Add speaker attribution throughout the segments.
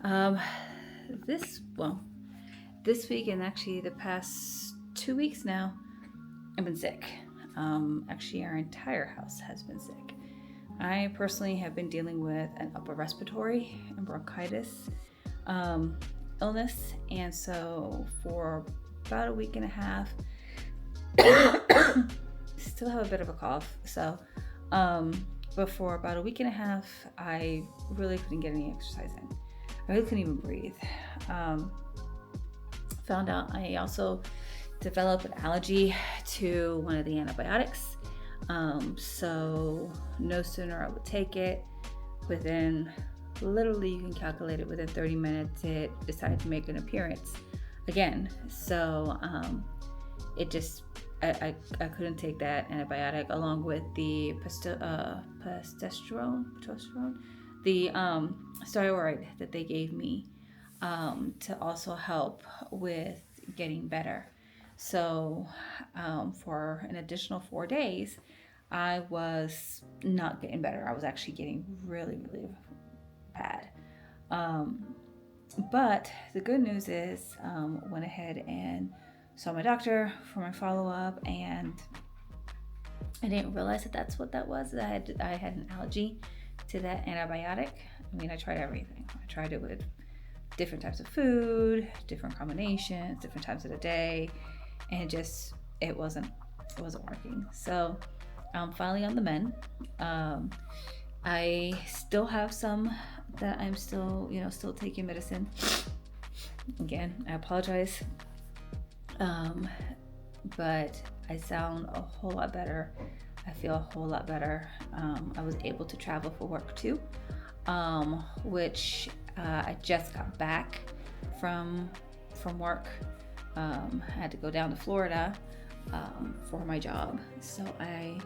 Speaker 1: Um, this week and actually the past 2 weeks now, I've been sick. Actually, our entire house has been sick. I personally have been dealing with an upper respiratory and bronchitis um, illness, and so for about a week and a half, still have a bit of a cough. But for about a week and a half, I really couldn't get any exercise in. I really couldn't even breathe. Um, Found out I also developed an allergy to one of the antibiotics. So no sooner I would take it, within literally you can calculate it within 30 minutes, it decided to make an appearance again. So it just I couldn't take that antibiotic along with the progesterone, the steroid that they gave me to also help with getting better. So for an additional 4 days, I was not getting better. I was actually getting really, really bad. Um, but the good news is, went ahead and saw my doctor for my follow up, and I didn't realize that that's what that was. That I had an allergy to that antibiotic. I mean, I tried everything. I tried it with different types of food, different combinations, different times of the day, and it wasn't working. So I'm finally on the mend. I still have some that I'm still taking medicine. Again, I apologize, um, but I sound a whole lot better. I feel a whole lot better. I was able to travel for work too, which I just got back from work. I had to go down to Florida for my job, so I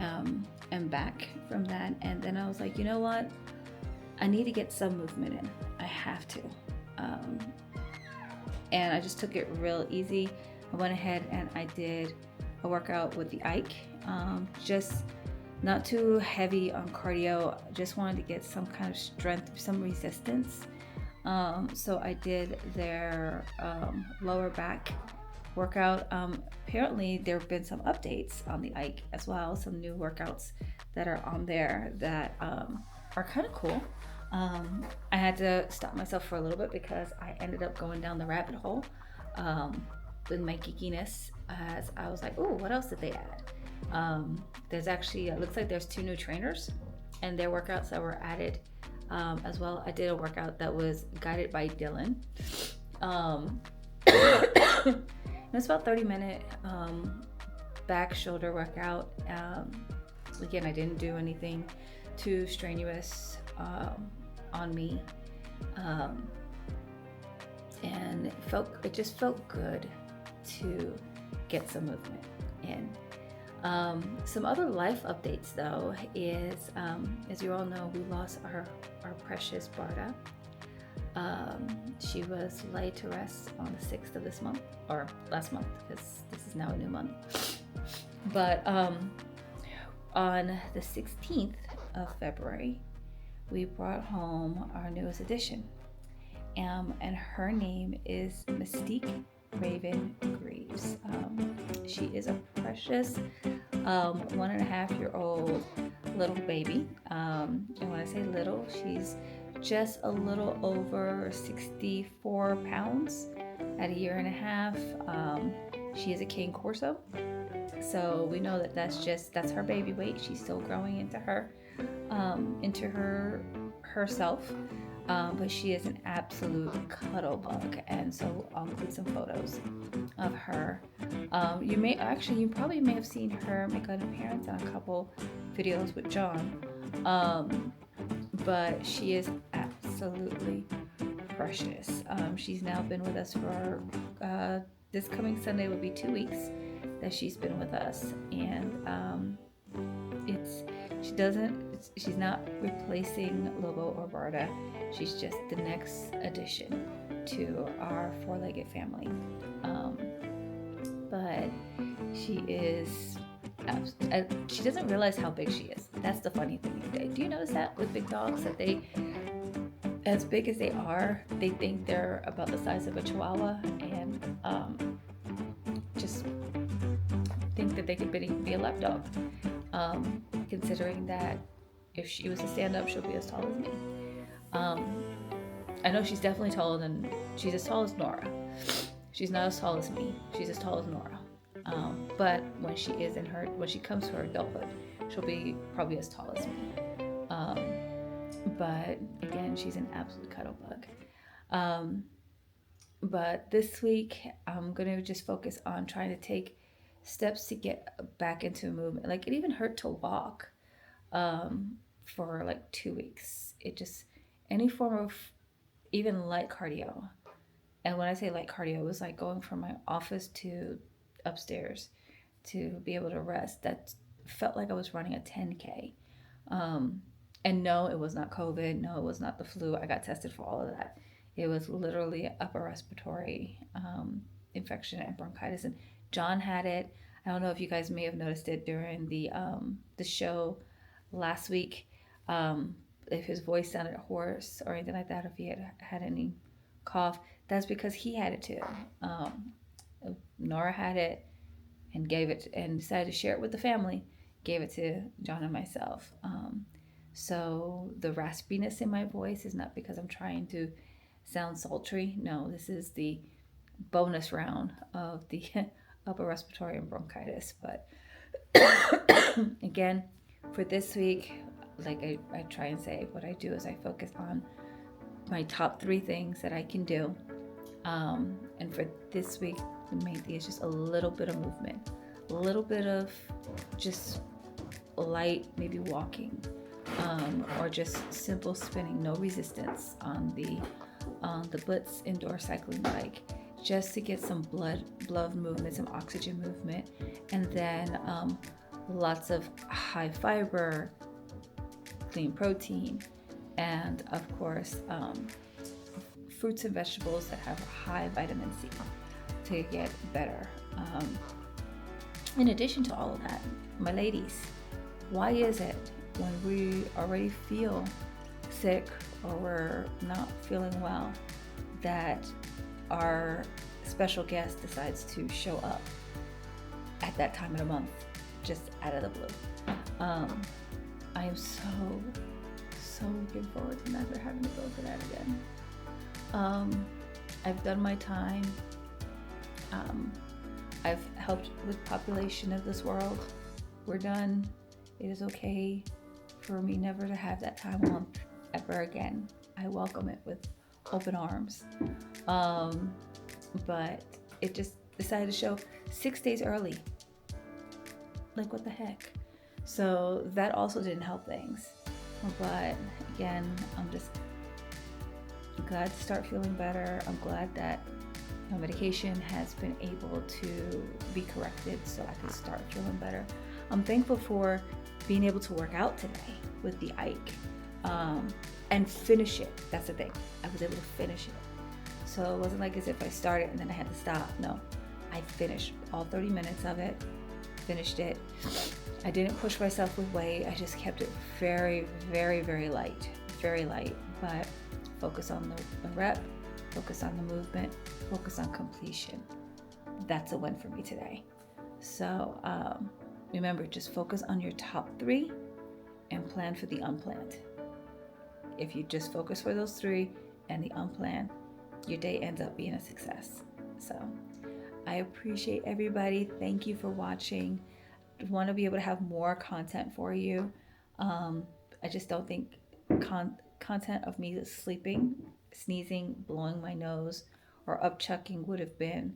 Speaker 1: am back from that. And then I was like, you know what? I need to get some movement in. I have to. Um, and I just took it real easy. I went ahead and I did a workout with the Ike. Just not too heavy on cardio. Just wanted to get some kind of strength, some resistance. So I did their lower back workout. Apparently there have been some updates on the Ike as well, some new workouts that are on there that are kind of cool. I had to stop myself for a little bit because I ended up going down the rabbit hole with my geekiness, as I was like, oh, what else did they add? There's actually, it looks like there's 2 new trainers and their workouts that were added as well. I did a workout that was guided by Dylan. It's about 30-minute back shoulder workout. Again, I didn't do anything too strenuous on me, and it just felt good to get some movement in. Some other life updates though is, as you all know, we lost our precious Barda. She was laid to rest on the 6th of this month, or last month, because this is now a new month. But on the 16th of February, we brought home our newest addition. And her name is Mystique Raven Greaves. She is a precious 1.5-year-old little baby. And when I say little, she's just a little over 64 pounds at 1.5 years. She is a cane corso, so we know that that's her baby weight. She's still growing into herself. But she is an absolute cuddle bug, and so I'll include some photos of her. You probably may have seen her make an appearance on a couple videos with John, but she is absolutely precious. She's now been with us for this coming Sunday would be 2 weeks that she's been with us, and she's not replacing Lobo or Barda. She's just the next addition to our 4-legged family. But she doesn't realize how big she is. That's the funny thing. Do you notice that with big dogs, that they as big as they are, they think they're about the size of a chihuahua, and just think that they could be a lap dog. Considering that if she was to stand up, she'll be as tall as me. Um, I know she's definitely she's as tall as Nora. She's not as tall as me. She's as tall as Nora. But when when she comes to her adulthood, she'll be probably as tall as me. Um, but again, she's an absolute cuddle bug. Um, but this week, I'm gonna just focus on trying to take steps to get back into movement. Like it even hurt to walk for like 2 weeks. It just any form of even light cardio. And when I say light cardio, it was like going from my office to upstairs to be able to rest. That felt like I was running a 10K. Um, and no, it was not COVID. No, it was not the flu. I got tested for all of that. It was literally upper respiratory infection and bronchitis. And John had it. I don't know if you guys may have noticed it during the show last week. If his voice sounded hoarse or anything like that, or if he had any cough, that's because he had it too. Nora had it and gave it and decided to share it with the family. Gave it to John and myself. So the raspiness in my voice is not because I'm trying to sound sultry. No, this is the bonus round of the upper respiratory and bronchitis. But again, for this week, like I try and say, what I do is I focus on my top 3 things that I can do. And for this week, the main thing is just a little bit of movement, a little bit of just light, maybe walking, or just simple spinning, no resistance on the Blitz indoor cycling bike, just to get some blood movement, some oxygen movement, and then lots of high fiber, clean protein, and of course fruits and vegetables that have high vitamin C to get better. In addition to all of that, my ladies, why is it when we already feel sick or we're not feeling well that our special guest decides to show up at that time of the month, just out of the blue? I am so looking forward to never having to go through that again. I've done my time. I've helped with population of this world. We're done. It is okay for me never to have that time on ever again. I welcome it with open arms. But it just decided to show 6 days early. Like, what the heck? So that also didn't help things. But again, I'm just glad to start feeling better. I'm glad that my medication has been able to be corrected so I can start feeling better. I'm thankful for being able to work out today with the Ike and finish it. That's the thing. I was able to finish it. So it wasn't like as if I started and then I had to stop. No, I finished all 30 minutes of it, finished it. I didn't push myself with weight. I just kept it very, very, very light, but focus on the rep, focus on the movement, focus on completion. That's a win for me today. So remember, just focus on your top 3 and plan for the unplanned. If you just focus for those 3 and the unplanned, your day ends up being a success. So I appreciate everybody. Thank you for watching. I want to be able to have more content for you. I just don't think content of me sleeping, sneezing, blowing my nose, or upchucking would have been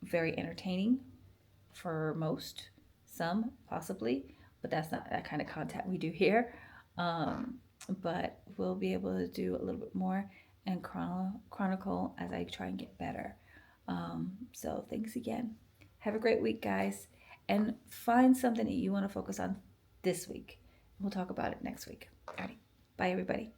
Speaker 1: very entertaining for most, some possibly, but that's not that kind of content we do here. But we'll be able to do a little bit more and chronicle as I try and get better. So thanks again. Have a great week, guys, and find something that you want to focus on this week. We'll talk about it next week. All right. Bye, everybody.